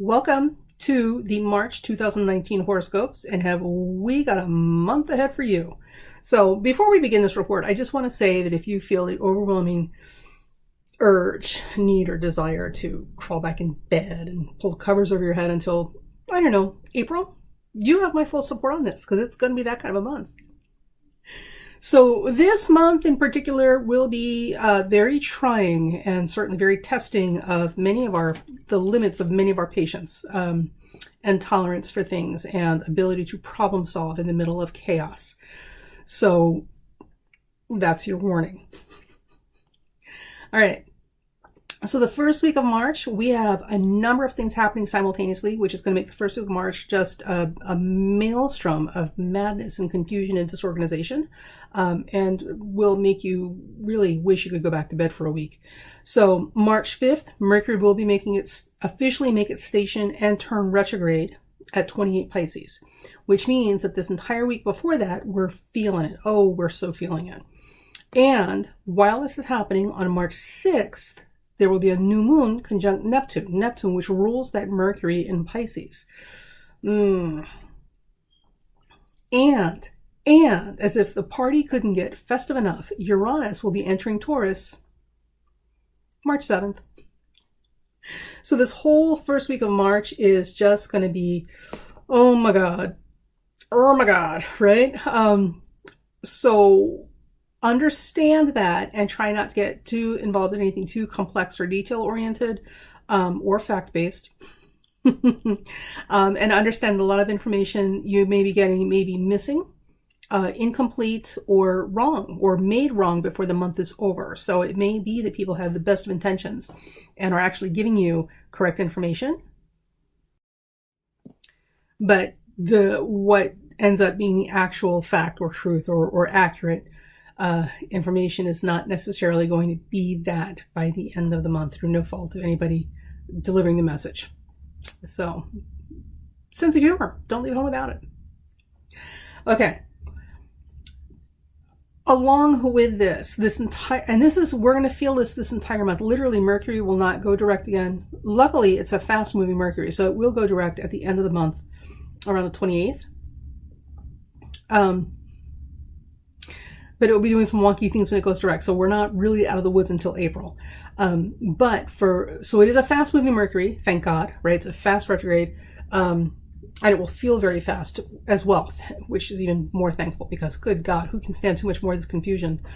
Welcome to the March 2019 horoscopes, and we got a month ahead for you. So before we begin this report, I just want to say that if you feel the overwhelming urge, need, or desire to crawl back in bed and pull the covers over your head until, I don't know, April, you have my full support on this because it's going to be that kind of a month. So this month in particular will be very trying and certainly very testing of the limits of many of our patience and tolerance for things and ability to problem solve in the middle of chaos. So that's your warning. All right. So the first week of March, we have a number of things happening simultaneously, which is going to make the first week of March just a maelstrom of madness and confusion and disorganization, and will make you really wish you could go back to bed for a week. So March 5th, Mercury will be officially make its station and turn retrograde at 28 Pisces, which means that this entire week before that, we're feeling it. Oh, we're so feeling it. And while this is happening on March 6th, there will be a new moon conjunct Neptune, which rules that Mercury in Pisces. And as if the party couldn't get festive enough, Uranus will be entering Taurus March 7th. So this whole first week of March is just going to be, oh my God, right? So understand that and try not to get too involved in anything too complex or detail-oriented or fact-based. And understand a lot of information you may be getting may be missing, incomplete, or wrong, or made wrong before the month is over. So it may be that people have the best of intentions and are actually giving you correct information, but what ends up being the actual fact or truth or accurate information is not necessarily going to be that by the end of the month through no fault of anybody delivering the message. So, sense of humor. Don't leave home without it. Okay. Along with we're going to feel this entire month. Literally, Mercury will not go direct again. Luckily, it's a fast-moving Mercury, so it will go direct at the end of the month, around the 28th. But it will be doing some wonky things when it goes direct. So we're not really out of the woods until April. So it is a fast moving Mercury, thank God, right? It's a fast retrograde. And it will feel very fast as well, which is even more thankful because good God, who can stand too much more of this confusion?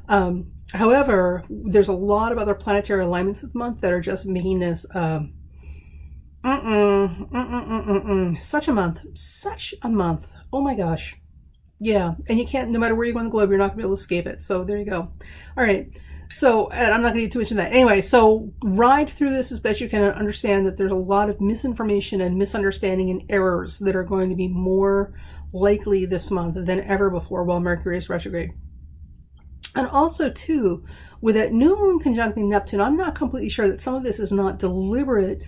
However, there's a lot of other planetary alignments this month that are just making this, such a month. Oh my gosh. Yeah, and you can't, no matter where you go on the globe, you're not going to be able to escape it. So there you go. All right. So, and I'm not going to get too much into that. Anyway, so ride through this as best you can and understand that there's a lot of misinformation and misunderstanding and errors that are going to be more likely this month than ever before while Mercury is retrograde. And also, too, with that new moon conjuncting Neptune, I'm not completely sure that some of this is not deliberate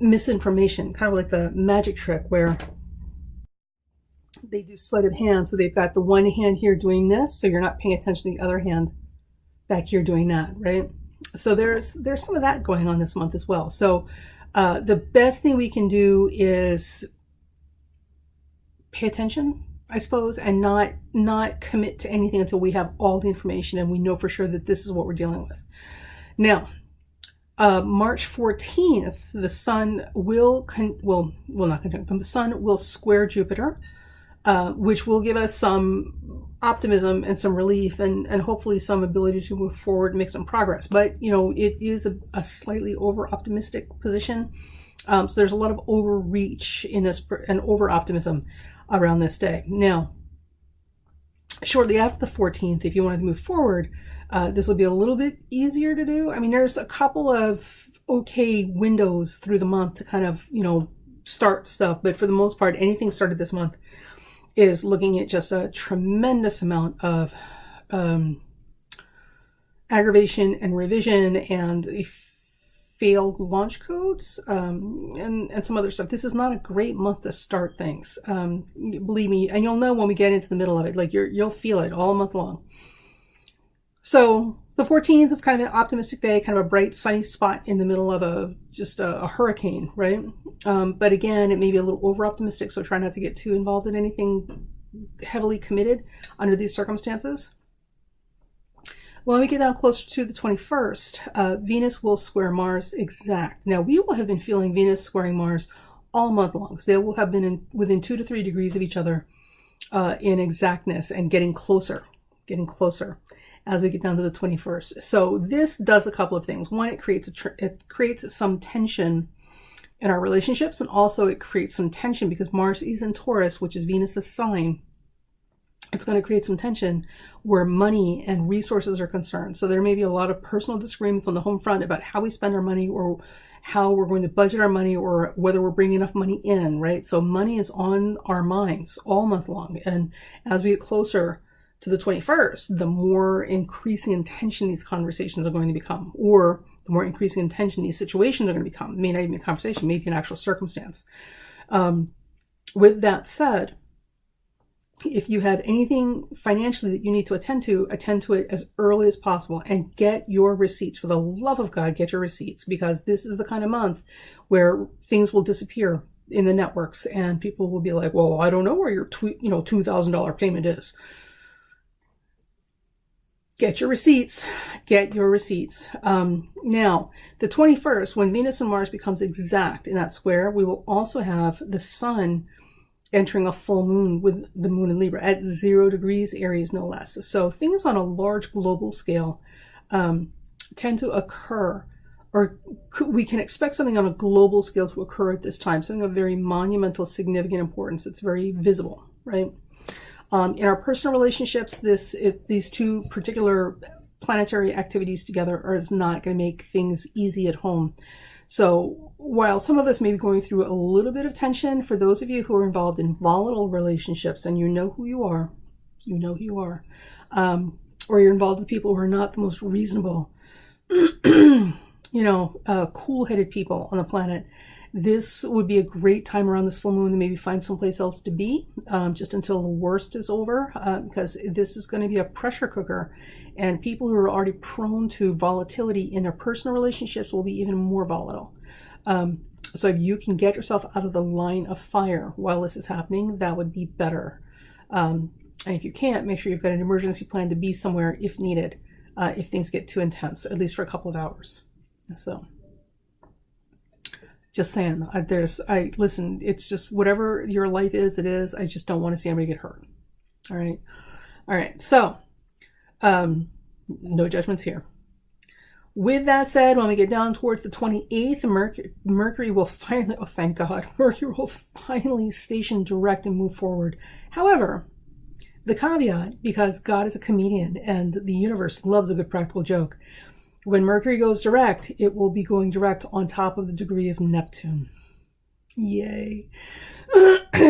misinformation, kind of like the magic trick where they do sleight of hand. So they've got the one hand here doing this, so you're not paying attention to the other hand back here doing that, right? So there's some of that going on this month as well. So the best thing we can do is pay attention, I suppose, and not commit to anything until we have all the information and we know for sure that this is what we're dealing with. Now, March 14th, the sun the sun will square Jupiter, which will give us some optimism and some relief and hopefully some ability to move forward and make some progress. But, it is a slightly over-optimistic position. So there's a lot of overreach in this and over-optimism around this day. Now, shortly after the 14th, if you wanted to move forward, this will be a little bit easier to do. I mean, there's a couple of okay windows through the month to kind of, start stuff. But for the most part, anything started this month is looking at just a tremendous amount of aggravation and revision and failed launch codes and some other stuff. This is not a great month to start things. Believe me, and you'll know when we get into the middle of it. Like you'll feel it all month long. So The 14th is kind of an optimistic day, kind of a bright, sunny spot in the middle of a hurricane, right? But again, it may be a little over-optimistic, so try not to get too involved in anything heavily committed under these circumstances. When we get down closer to the 21st, Venus will square Mars exact. Now, we will have been feeling Venus squaring Mars all month long, because they will have been within 2 to 3 degrees of each other in exactness and getting closer as we get down to the 21st. So this does a couple of things. One, it creates some tension in our relationships, and also it creates some tension because Mars is in Taurus, which is Venus's sign. It's going to create some tension where money and resources are concerned. So there may be a lot of personal disagreements on the home front about how we spend our money, or how we're going to budget our money, or whether we're bringing enough money in, right? So money is on our minds all month long. And as we get closer to the 21st, the more increasing in tension these conversations are going to become, or the more increasing in tension these situations are going to become. It may not even be a conversation, maybe an actual circumstance. With that said, if you have anything financially that you need to attend to it as early as possible, and get your receipts. For the love of God, get your receipts, because this is the kind of month where things will disappear in the networks and people will be like, well, I don't know where your $2,000 payment is. Get your receipts. Now, the 21st, when Venus and Mars becomes exact in that square, we will also have the sun entering a full moon with the moon in Libra at 0 degrees Aries, no less. So things on a large global scale tend to occur, or we can expect something on a global scale to occur at this time, something of very monumental, significant importance. It's very visible, right? In our personal relationships, these two particular planetary activities together is not going to make things easy at home. So while some of us may be going through a little bit of tension, for those of you who are involved in volatile relationships, and you know who you are, or you're involved with people who are not the most reasonable, cool-headed people on the planet, this would be a great time around this full moon to maybe find someplace else to be, just until the worst is over, because this is going to be a pressure cooker, and people who are already prone to volatility in their personal relationships will be even more volatile. So if you can get yourself out of the line of fire while this is happening, that would be better. And if you can't, make sure you've got an emergency plan to be somewhere if needed, if things get too intense, at least for a couple of hours. So just saying, listen, it's just whatever your life is, it is. I just don't want to see anybody get hurt. All right. So, no judgments here. With that said, when we get down towards the 28th, Mercury will finally, oh thank God, Mercury will finally station direct and move forward. However, the caveat, because God is a comedian and the universe loves a good practical joke, when Mercury goes direct, it will be going direct on top of the degree of Neptune. Yay.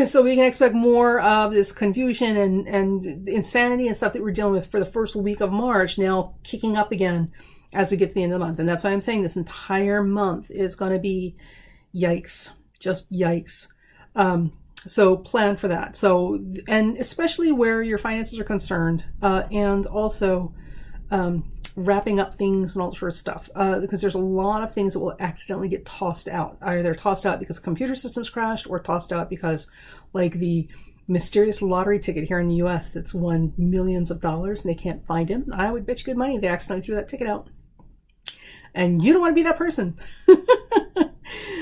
So we can expect more of this confusion and insanity and stuff that we're dealing with for the first week of March now kicking up again as we get to the end of the month. And that's why I'm saying this entire month is going to be yikes, just yikes. So plan for that. So, and especially where your finances are concerned, and also wrapping up things and all that sort of stuff, because there's a lot of things that will accidentally get tossed out. Either tossed out because computer systems crashed, or tossed out because, like the mysterious lottery ticket here in the US that's won millions of dollars and they can't find him. I would bet you good money they accidentally threw that ticket out. And you don't want to be that person.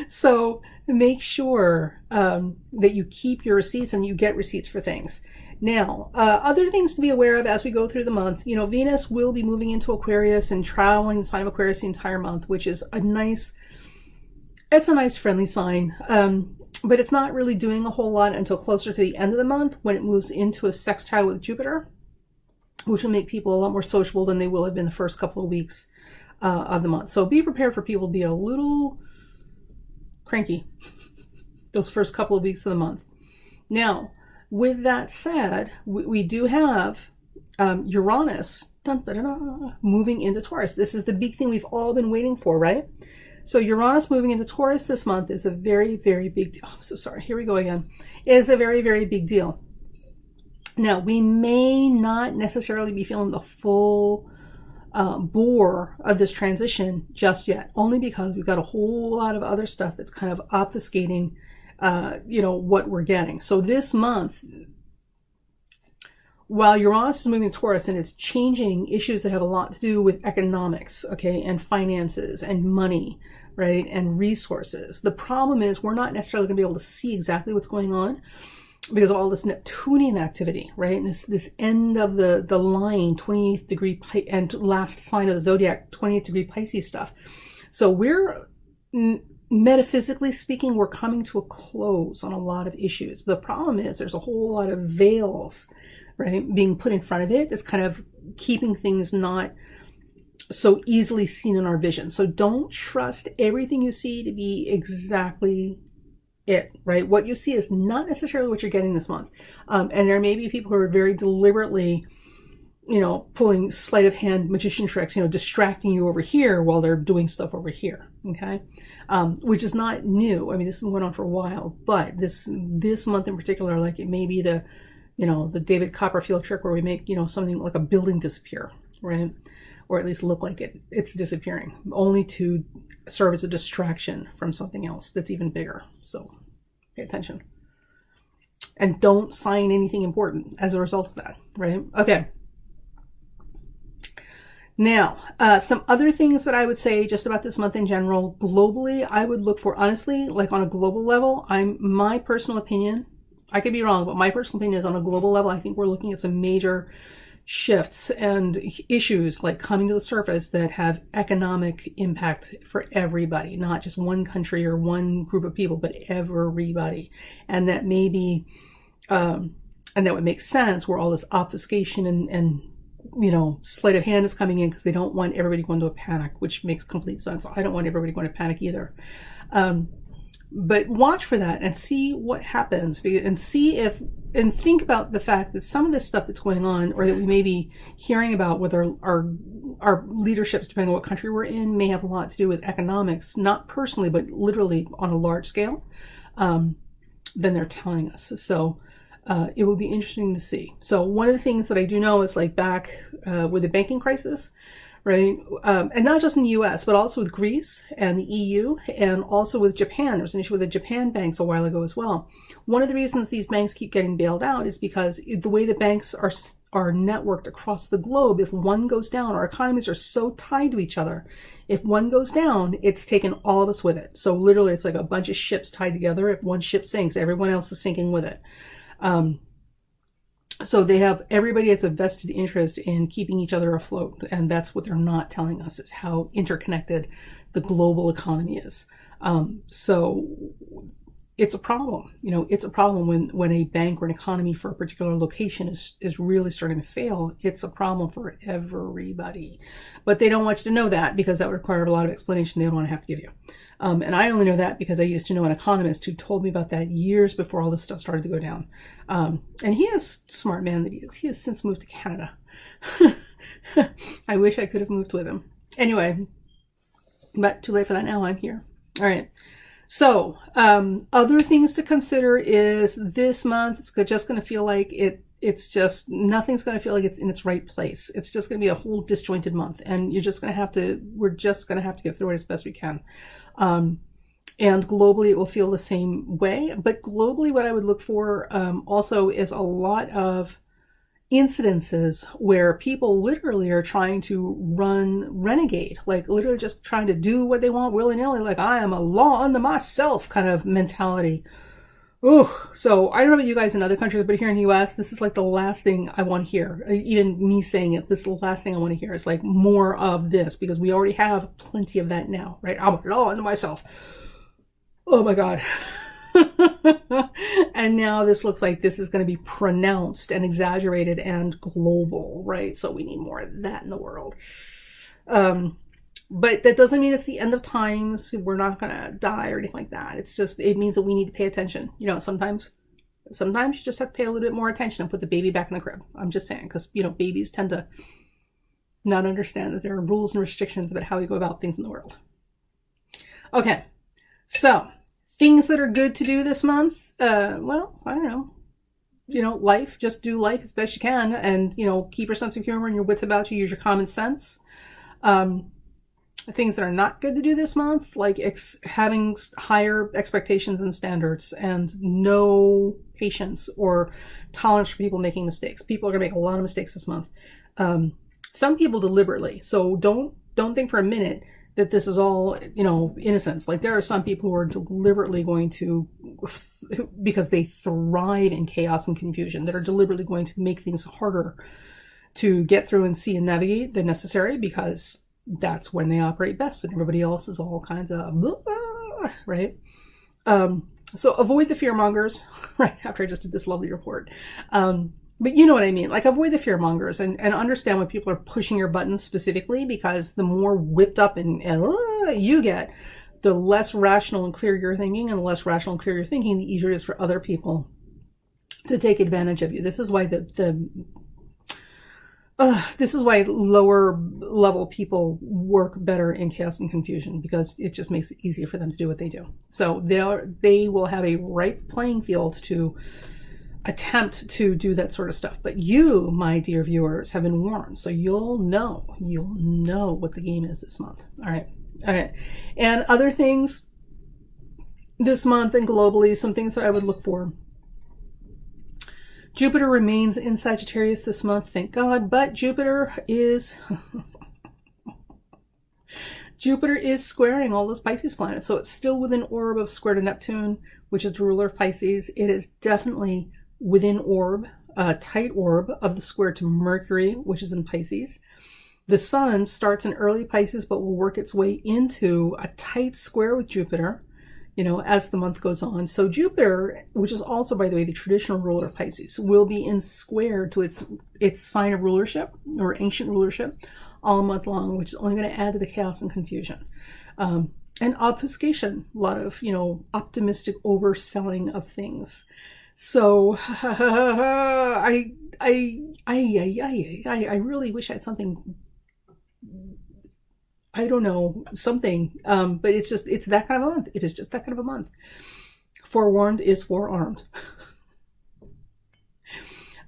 So make sure that you keep your receipts and you get receipts for things. Now, other things to be aware of as we go through the month. Venus will be moving into Aquarius and traveling the sign of Aquarius the entire month, which is a nice friendly sign. But it's not really doing a whole lot until closer to the end of the month, when it moves into a sextile with Jupiter, which will make people a lot more sociable than they will have been the first couple of weeks of the month. So be prepared for people to be a little cranky those first couple of weeks of the month. Now, with that said, we do have Uranus moving into Taurus. This is the big thing we've all been waiting for, right? So Uranus moving into Taurus this month is a very, very big deal. Oh, I'm so sorry. Here we go again. It is a very, very big deal. Now, we may not necessarily be feeling the full bore of this transition just yet, only because we've got a whole lot of other stuff that's kind of obfuscating, what we're getting. So this month, while Uranus is moving Taurus and it's changing issues that have a lot to do with economics, okay, and finances and money, right, and resources, the problem is we're not necessarily going to be able to see exactly what's going on because of all this Neptunian activity, right, and this end of the line, 28th degree, and last sign of the zodiac, 28th degree Pisces stuff. So we're, metaphysically speaking, we're coming to a close on a lot of issues. But the problem is there's a whole lot of veils, right, being put in front of it. That's kind of keeping things not so easily seen in our vision. So don't trust everything you see to be exactly it, right? What you see is not necessarily what you're getting this month. And there may be people who are very deliberately, pulling sleight of hand magician tricks, distracting you over here while they're doing stuff over here. Okay. Which is not new. I mean, this has been going on for a while, but this month in particular, like it may be the David Copperfield trick where we make, something like a building disappear, right? Or at least look like it's disappearing, only to serve as a distraction from something else that's even bigger. So pay attention. And don't sign anything important as a result of that, right? Okay. Now, some other things that I would say just about this month in general, globally, I would look for, honestly, like on a global level, my personal opinion, I could be wrong, but my personal opinion is on a global level, I think we're looking at some major shifts and issues like coming to the surface that have economic impact for everybody, not just one country or one group of people, but everybody. And that maybe, and that would make sense where all this obfuscation and sleight of hand is coming in because they don't want everybody going to a panic, which makes complete sense. I don't want everybody going to panic either. But watch for that and see what happens, and think about the fact that some of this stuff that's going on, or that we may be hearing about with our leaderships, depending on what country we're in, may have a lot to do with economics, not personally, but literally on a large scale, than they're telling us. So it will be interesting to see. So one of the things that I do know is like back with the banking crisis, right? And not just in the US, but also with Greece and the EU, and also with Japan. There was an issue with the Japan banks a while ago as well. One of the reasons these banks keep getting bailed out is because the way the banks are networked across the globe, if one goes down, our economies are so tied to each other. If one goes down, it's taken all of us with it. So literally it's like a bunch of ships tied together. If one ship sinks, everyone else is sinking with it. So everybody has a vested interest in keeping each other afloat. And that's what they're not telling us, is how interconnected the global economy is. So it's a problem. It's a problem when a bank or an economy for a particular location is really starting to fail. It's a problem for everybody. But they don't want you to know that because that would require a lot of explanation they don't want to have to give you. And I only know that because I used to know an economist who told me about that years before all this stuff started to go down. And he is a smart man that he is. He has since moved to Canada. I wish I could have moved with him. Anyway, but too late for that now. I'm here. All right. So other things to consider is this month, it's just going to feel like nothing's going to feel like it's in its right place. It's just going to be a whole disjointed month, and we're just going to have to get through it as best we can. And globally, it will feel the same way. But globally, what I would look for also is a lot of incidences where people literally are trying to renegade, like literally just trying to do what they want willy-nilly, like I am a law unto myself kind of mentality. Ooh, so I don't know about you guys in other countries, but here in the US, this is like the last thing I want to hear. Even me saying it, this is the last thing I want to hear. Is like more of this, because we already have plenty of that now, right? I'm a law unto myself. Oh my God. And now this looks like this is going to be pronounced and exaggerated and global, right? So we need more of that in the world. But that doesn't mean it's the end of times. We're not going to die or anything like that. It means that we need to pay attention. Sometimes you just have to pay a little bit more attention and put the baby back in the crib. I'm just saying, because, babies tend to not understand that there are rules and restrictions about how we go about things in the world. Okay. So things that are good to do this month. Well, I don't know. life. Just do life as best you can, and keep your sense of humor and your wits about you. Use your common sense. Things that are not good to do this month, like having higher expectations and standards, and no patience or tolerance for people making mistakes. People are going to make a lot of mistakes this month. Some people deliberately. So don't think for a minute that this is all, innocence. Like, there are some people who are deliberately going to, because they thrive in chaos and confusion, that are deliberately going to make things harder to get through and see and navigate than necessary, because that's when they operate best, and everybody else is all kinds of right. So avoid the fear mongers, right? After I just did this lovely report. But you know what I mean? Like, avoid the fear mongers and understand when people are pushing your buttons specifically, because the more whipped up and you get, the less rational and clear you're thinking, and the less rational and clear you're thinking, the easier it is for other people to take advantage of you. This is why this is why lower level people work better in chaos and confusion, because it just makes it easier for them to do what they do. So they will have a right playing field to attempt to do that sort of stuff. But you, my dear viewers, have been warned. So you'll know what the game is this month. All right. And other things this month and globally, some things that I would look for. Jupiter remains in Sagittarius this month, thank God, but Jupiter is squaring all those Pisces planets. So it's still within orb of square to Neptune, which is the ruler of Pisces. It is definitely within orb, tight orb of the square to Mercury, which is in Pisces. The Sun starts in early Pisces, but will work its way into a tight square with Jupiter, as the month goes on. So Jupiter, which is also, by the way, the traditional ruler of Pisces, will be in square to its sign of rulership, or ancient rulership, all month long, which is only going to add to the chaos and confusion. And obfuscation, a lot of, optimistic overselling of things. So I really wish I had something, I don't know, something, but it's that kind of a month. It is just that kind of a month. Forewarned is forearmed.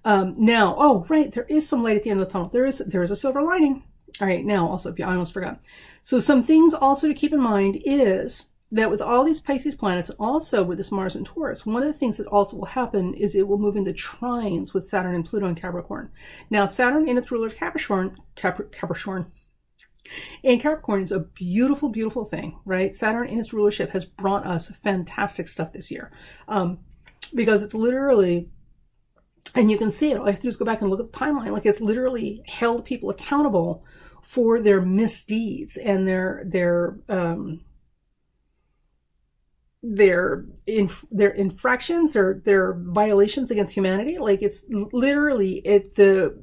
Now, oh, right, there is some light at the end of the tunnel. There is a silver lining. All right, now, also, I almost forgot. So some things also to keep in mind is that with all these Pisces planets, also with this Mars and Taurus, one of the things that also will happen is it will move into trines with Saturn and Pluto in Capricorn. Now, Saturn in its ruler of Capricorn, and Capricorn is a beautiful, beautiful thing, right? Saturn in its rulership has brought us fantastic stuff this year, because it's literally, and you can see it, all you have to do is go back and look at the timeline, like it's literally held people accountable for their misdeeds and their infractions or their violations against humanity. Like, it's literally the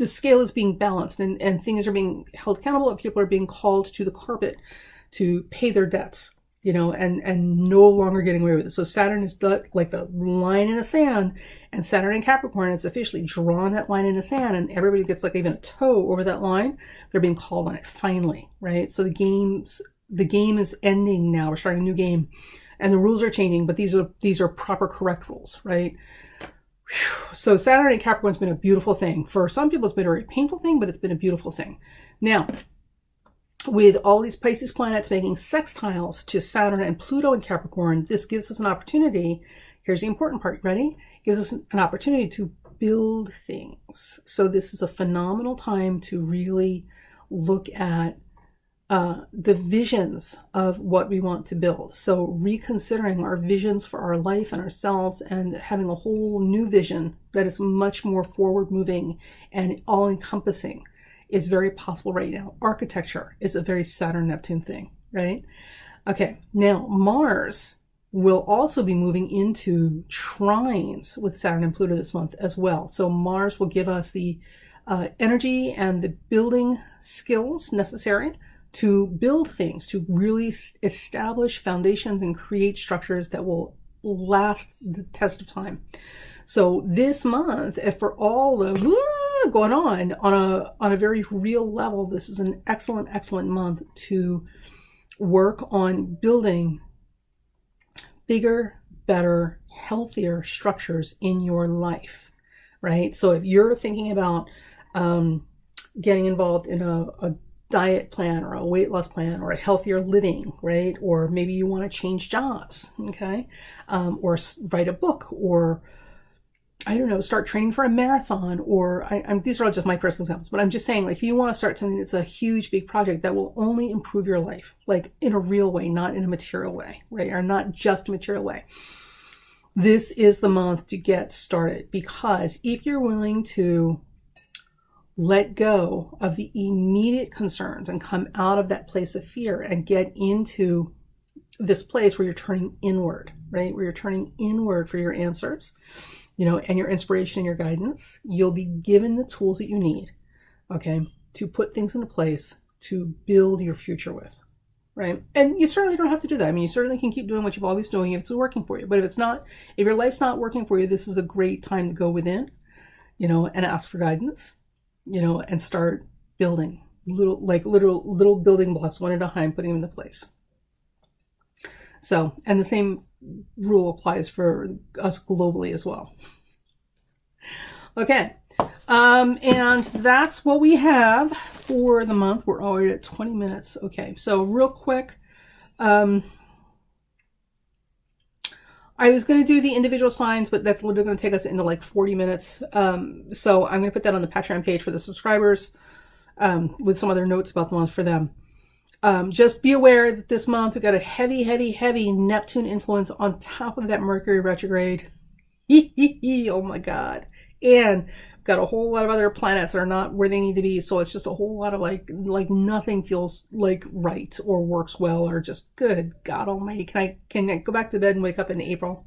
scale is being balanced, and things are being held accountable, and people are being called to the carpet to pay their debts, and no longer getting away with it. So Saturn is like the line in the sand, and Saturn in Capricorn has officially drawn that line in the sand, and everybody gets like even a toe over that line. They're being called on it finally, right? So the game is ending now. We're starting a new game, and the rules are changing, but these are proper, correct rules, right? So Saturn in Capricorn has been a beautiful thing. For some people, it's been a very painful thing, but it's been a beautiful thing. Now, with all these Pisces planets making sextiles to Saturn and Pluto in Capricorn, this gives us an opportunity. Here's the important part. Ready? It gives us an opportunity to build things. So this is a phenomenal time to really look at the visions of what we want to build. So reconsidering our visions for our life and ourselves, and having a whole new vision that is much more forward moving and all encompassing is very possible right now. Architecture is a very Saturn Neptune thing, right? Okay, now Mars will also be moving into trines with Saturn and Pluto this month as well. So Mars will give us the energy and the building skills necessary to build things, to really establish foundations and create structures that will last the test of time. So this month, for all the going on a very real level, this is an excellent, excellent month to work on building bigger, better, healthier structures in your life, right? So if you're thinking about getting involved in a diet plan or a weight loss plan or a healthier living, right? Or maybe you want to change jobs, okay? Or write a book, or I don't know, start training for a marathon, or these are all just my personal examples, but I'm just saying, like, if you want to start something that's a huge, big project that will only improve your life, like in a real way, not in a material way, right? Or not just a material way. This is the month to get started, because if you're willing to let go of the immediate concerns and come out of that place of fear and get into this place where you're turning inward, right? Where you're turning inward for your answers, and your inspiration and your guidance, you'll be given the tools that you need, okay, to put things into place to build your future with, right? And you certainly don't have to do that. I mean, you certainly can keep doing what you've always doing if it's working for you. But if your life's not working for you, this is a great time to go within, and ask for guidance, and start building little building blocks one at a time, putting them into place. So, and the same rule applies for us globally as well. Okay. And that's what we have for the month. We're already at 20 minutes. Okay. So real quick, I was going to do the individual signs, but that's literally going to take us into like 40 minutes. So I'm going to put that on the Patreon page for the subscribers, with some other notes about the month for them. Just be aware that this month we've got a heavy, heavy, heavy Neptune influence on top of that Mercury retrograde. Oh my God. And we've got a whole lot of other planets that are not where they need to be. So it's just a whole lot of like nothing feels like right or works well, or just good God Almighty. Can I go back to bed and wake up in April?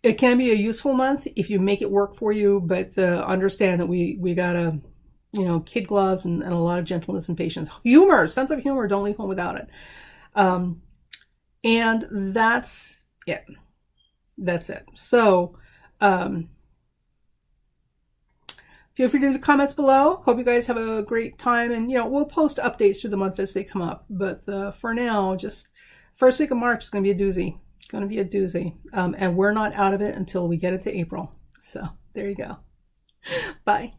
It can be a useful month if you make it work for you, but understand that we gotta, kid gloves and a lot of gentleness and patience. Humor, sense of humor, don't leave home without it. And that's it. That's it. So, feel free to leave the comments below. Hope you guys have a great time. And, we'll post updates through the month as they come up. But for now, just first week of March is going to be a doozy. It's going to be a doozy. And we're not out of it until we get into April. So there you go. Bye.